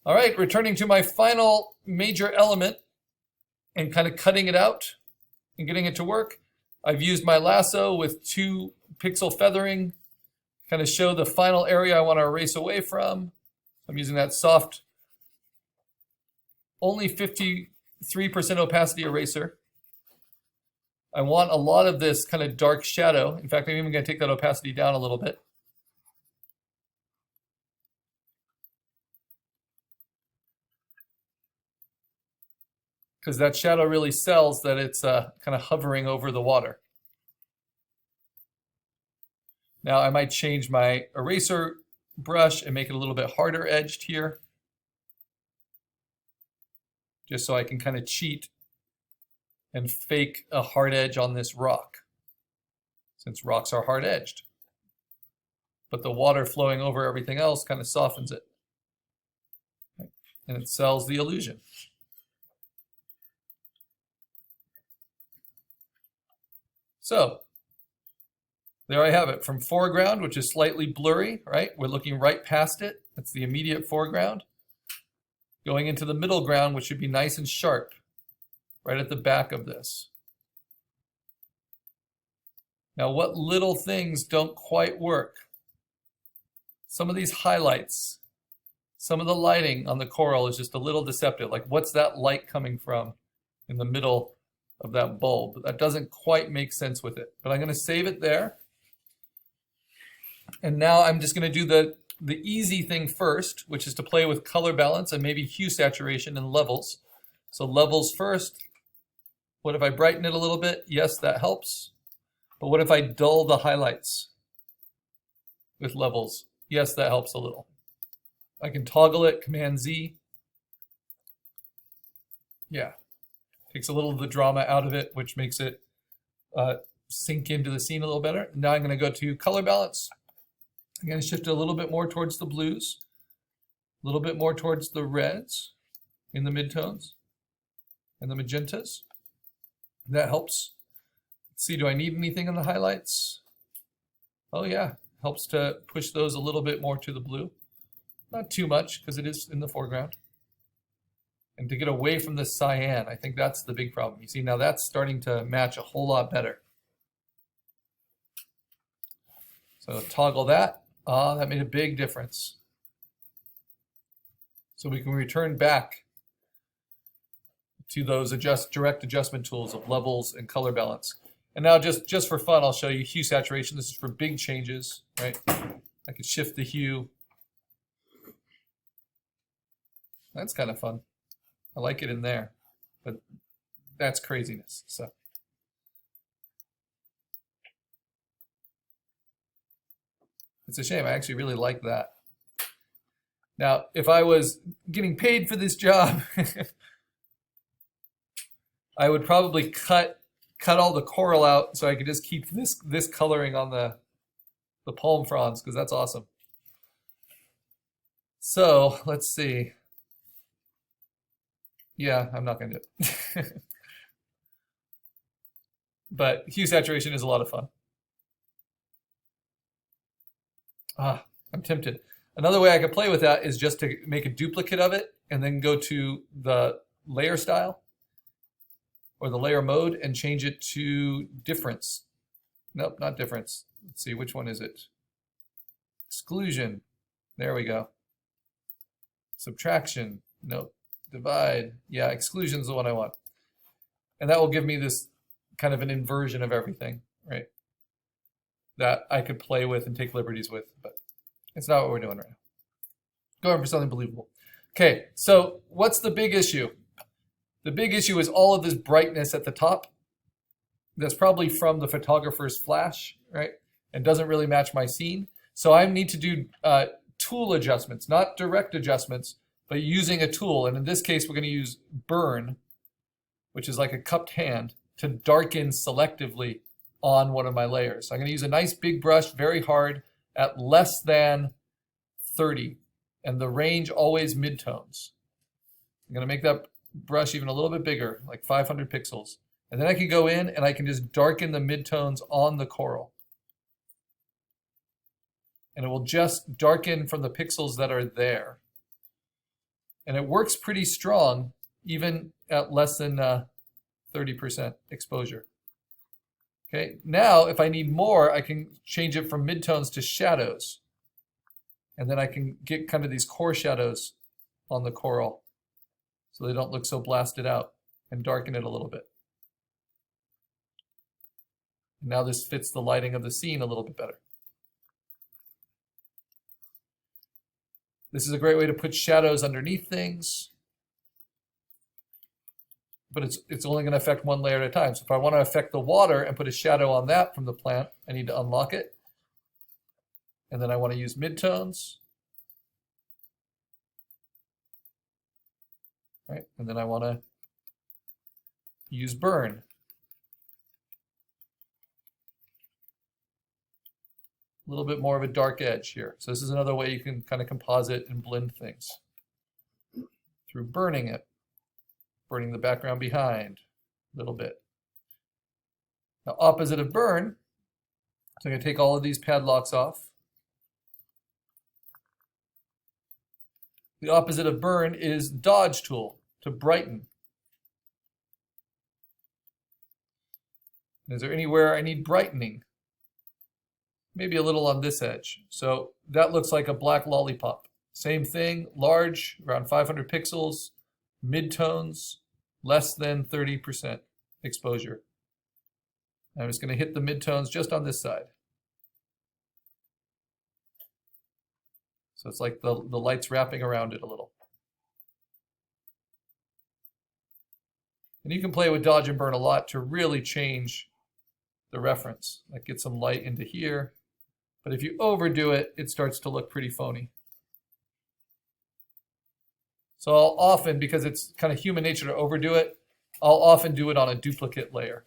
All right, returning to my final major element and kind of cutting it out and getting it to work. I've used my lasso with 2 pixel feathering, kind of show the final area I want to erase away from. I'm using that soft, only 53% opacity eraser. I want a lot of this kind of dark shadow. In fact, I'm even going to take that opacity down a little bit. Because that shadow really sells that it's kind of hovering over the water. Now I might change my eraser brush and make it a little bit harder edged here, just so I can kind of cheat and fake a hard edge on this rock, since rocks are hard edged. But the water flowing over everything else kind of softens it. And it sells the illusion. So there I have it, from foreground, which is slightly blurry, right? We're looking right past it. That's the immediate foreground. Going into the middle ground, which should be nice and sharp, right at the back of this. Now, what little things don't quite work? Some of these highlights, some of the lighting on the coral is just a little deceptive. Like, what's that light coming from in the middle of that bulb? That doesn't quite make sense with it, but I'm going to save it there. And now I'm just going to do the easy thing first, which is to play with color balance and maybe hue saturation and levels. So levels first. What if I brighten it a little bit? Yes, that helps. But what if I dull the highlights with levels? Yes, that helps a little. I can toggle it, Command Z. Yeah. Takes a little of the drama out of it, which makes it sink into the scene a little better. Now I'm going to go to color balance. I'm going to shift it a little bit more towards the blues, a little bit more towards the reds in the midtones and the magentas. That helps. Let's see, do I need anything in the highlights? Oh yeah, helps to push those a little bit more to the blue. Not too much, because it is in the foreground. And to get away from the cyan, I think that's the big problem. You see, now that's starting to match a whole lot better. So toggle that. That made a big difference. So we can return back to those direct adjustment tools of levels and color balance. And now just for fun, I'll show you hue saturation. This is for big changes, right? I can shift the hue. That's kind of fun. I like it in there, but that's craziness. So it's a shame. I actually really like that. Now, if I was getting paid for this job, I would probably cut all the coral out so I could just keep this coloring on the palm fronds, because that's awesome. So let's see. Yeah, I'm not going to do it. But hue saturation is a lot of fun. I'm tempted. Another way I could play with that is just to make a duplicate of it and then go to the layer style or the layer mode and change it to difference. Nope, not difference. Let's see, which one is it? Exclusion. There we go. Subtraction. Nope. Divide. Yeah, exclusion is the one I want. And that will give me this kind of an inversion of everything, right? That I could play with and take liberties with, but it's not what we're doing right now. Going for something believable. Okay, so what's the big issue? The big issue is all of this brightness at the top. That's probably from the photographer's flash, right? And doesn't really match my scene. So I need to do tool adjustments, not direct adjustments, but using a tool. And in this case, we're going to use burn, which is like a cupped hand, to darken selectively on one of my layers. So I'm going to use a nice big brush, very hard, at less than 30. And the range always midtones. I'm going to make that brush even a little bit bigger, like 500 pixels. And then I can go in and I can just darken the midtones on the coral. And it will just darken from the pixels that are there. And it works pretty strong, even at less than 30% exposure. Okay, now if I need more, I can change it from midtones to shadows. And then I can get kind of these core shadows on the coral so they don't look so blasted out, and darken it a little bit. Now this fits the lighting of the scene a little bit better. This is a great way to put shadows underneath things, but it's only going to affect one layer at a time. So if I want to affect the water and put a shadow on that from the plant, I need to unlock it. And then I want to use midtones. Right? And then I want to use burn. A little bit more of a dark edge here. So this is another way you can kind of composite and blend things through burning it, burning the background behind a little bit. Now, opposite of burn, so I'm going to take all of these padlocks off. The opposite of burn is dodge tool, to brighten. Is there anywhere I need brightening? Maybe a little on this edge. So that looks like a black lollipop. Same thing, large, around 500 pixels, midtones, less than 30% exposure. I'm just going to hit the midtones just on this side. So it's like the light's wrapping around it a little. And you can play with dodge and burn a lot to really change the reference. Like get some light into here. But if you overdo it, it starts to look pretty phony. So I'll often, because it's kind of human nature to overdo it, I'll often do it on a duplicate layer.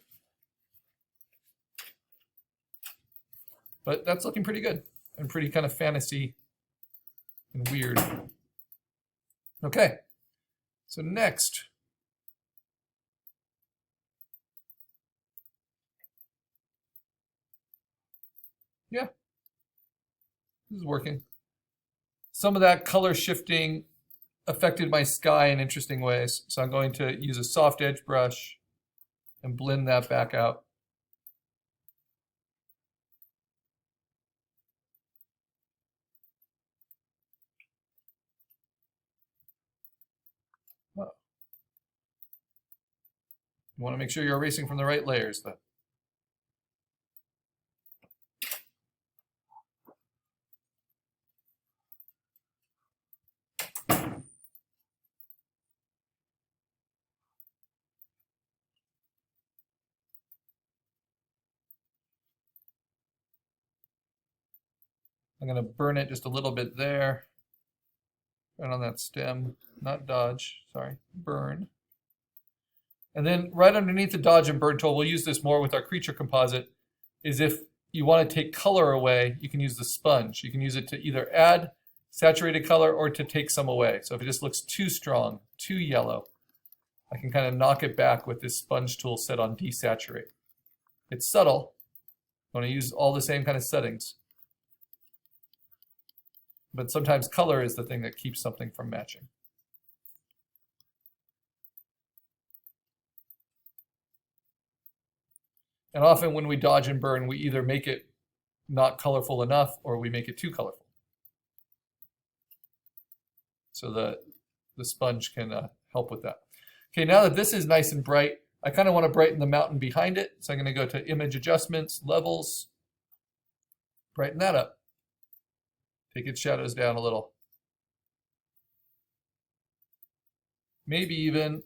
But that's looking pretty good and pretty kind of fantasy and weird. Okay, so next. Yeah, this is working. Some of that color shifting affected my sky in interesting ways. So I'm going to use a soft edge brush and blend that back out. Oh. You want to make sure you're erasing from the right layers, though. I'm going to burn it just a little bit there, right on that stem, not dodge, sorry, burn. And then right underneath the dodge and burn tool, we'll use this more with our creature composite, is if you want to take color away, you can use the sponge. You can use it to either add saturated color or to take some away. So if it just looks too strong, too yellow, I can kind of knock it back with this sponge tool set on desaturate. It's subtle. I want to use all the same kind of settings. But sometimes color is the thing that keeps something from matching. And often when we dodge and burn, we either make it not colorful enough or we make it too colorful. So the sponge can help with that. Okay, now that this is nice and bright, I kind of want to brighten the mountain behind it. So I'm going to go to Image Adjustments, Levels, brighten that up. Take its shadows down a little. Maybe even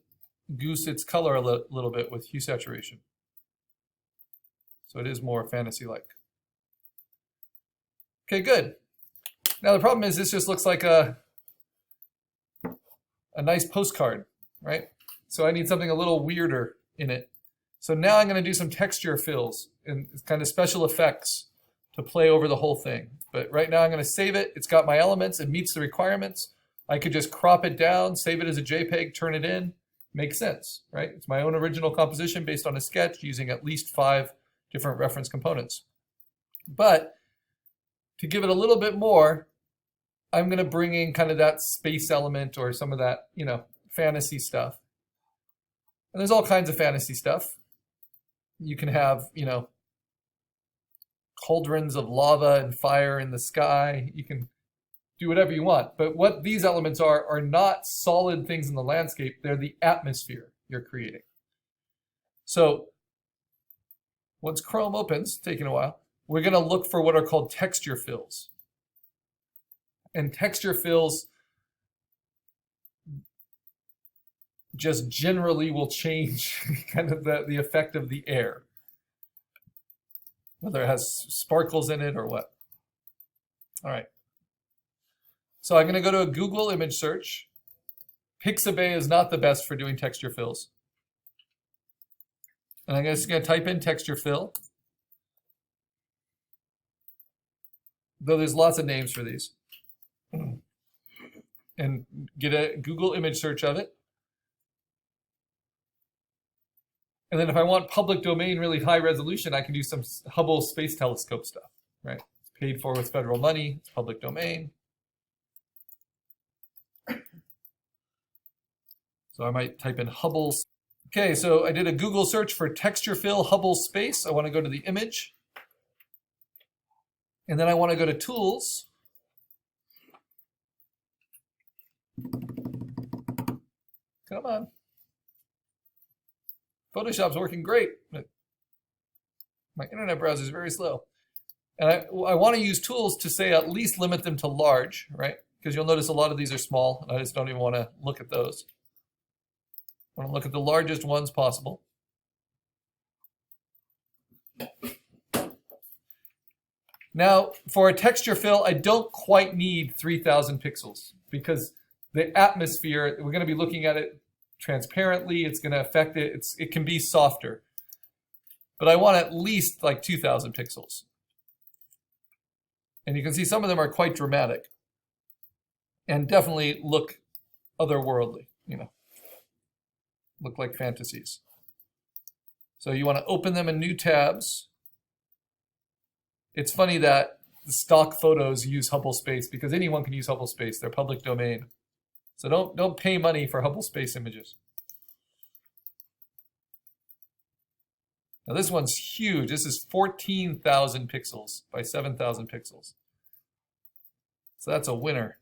goose its color a little bit with hue saturation. So it is more fantasy-like. Okay, good. Now the problem is this just looks like a nice postcard, right? So I need something a little weirder in it. So now I'm going to do some texture fills and kind of special effects to play over the whole thing. But right now I'm going to save it. It's got my elements. It meets the requirements. I could just crop it down, save it as a JPEG, turn it in. Makes sense, right? It's my own original composition based on a sketch using at least 5 different reference components. But to give it a little bit more, I'm going to bring in kind of that space element or some of that, fantasy stuff. And there's all kinds of fantasy stuff. You can have, cauldrons of lava and fire in the sky. You can do whatever you want. But what these elements are not solid things in the landscape. They're the atmosphere you're creating. So once Chrome opens, taking a while, we're going to look for what are called texture fills. And texture fills just generally will change kind of the effect of the air, whether it has sparkles in it or what. All right. So I'm going to go to a Google image search. Pixabay is not the best for doing texture fills. And I'm just going to type in texture fill. Though there's lots of names for these. And get a Google image search of it. And then if I want public domain, really high resolution, I can do some Hubble Space Telescope stuff, right? It's paid for with federal money, it's public domain. So I might type in Hubble. Okay, so I did a Google search for texture fill Hubble space. I want to go to the image. And then I want to go to tools. Come on. Photoshop's working great. My internet browser is very slow. And I want to use tools to say at least limit them to large, right? Because you'll notice a lot of these are small, and I just don't even want to look at those. I want to look at the largest ones possible. Now, for a texture fill, I don't quite need 3,000 pixels because the atmosphere, we're going to be looking at it transparently. It's going to affect it. It can be softer. But I want at least like 2,000 pixels. And you can see some of them are quite dramatic and definitely look otherworldly, look like fantasies. So you want to open them in new tabs. It's funny that the stock photos use Hubble space because anyone can use Hubble space. They're public domain. So don't pay money for Hubble space images. Now this one's huge. This is 14,000 pixels by 7,000 pixels. So that's a winner.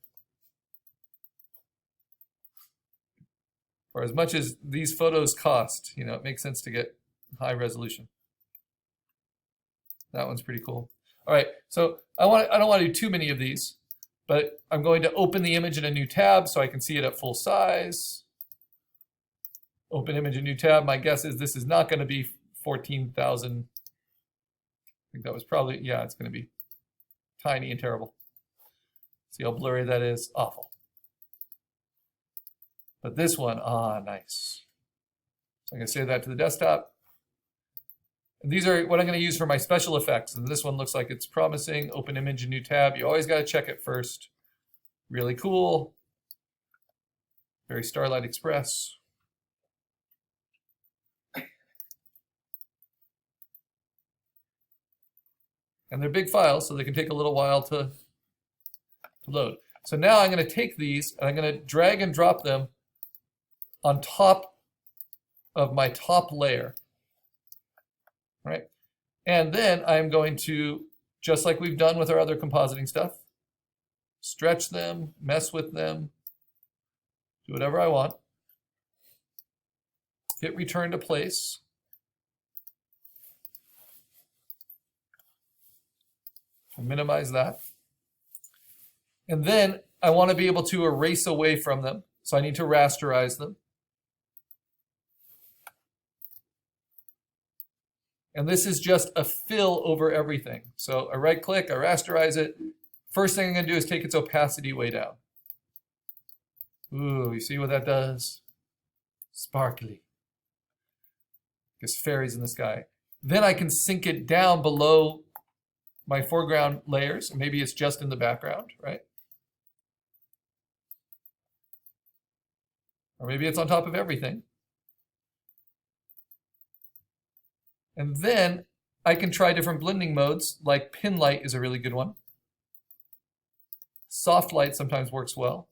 For as much as these photos cost, it makes sense to get high resolution. That one's pretty cool. All right, so I don't want to do too many of these, but I'm going to open the image in a new tab so I can see it at full size. Open image in new tab. My guess is this is not going to be 14,000. I think that was probably, yeah, it's going to be tiny and terrible. See how blurry that is? Awful. But this one, nice. So I'm going to save that to the desktop. And these are what I'm going to use for my special effects. And this one looks like it's promising. Open image in new tab. You always got to check it first. Really cool. Very Starlight Express. And they're big files, so they can take a little while to load. So now I'm going to take these and I'm going to drag and drop them on top of my top layer, right? And then I'm going to, just like we've done with our other compositing stuff, stretch them, mess with them, do whatever I want. Hit return to place. Minimize that. And then I want to be able to erase away from them. So I need to rasterize them. And this is just a fill over everything. So I right click, I rasterize it. First thing I'm going to do is take its opacity way down. Ooh, you see what that does? Sparkly. There's fairies in the sky. Then I can sink it down below my foreground layers. Maybe it's just in the background, right? Or maybe it's on top of everything. And then I can try different blending modes, like pin light is a really good one. Soft light sometimes works well.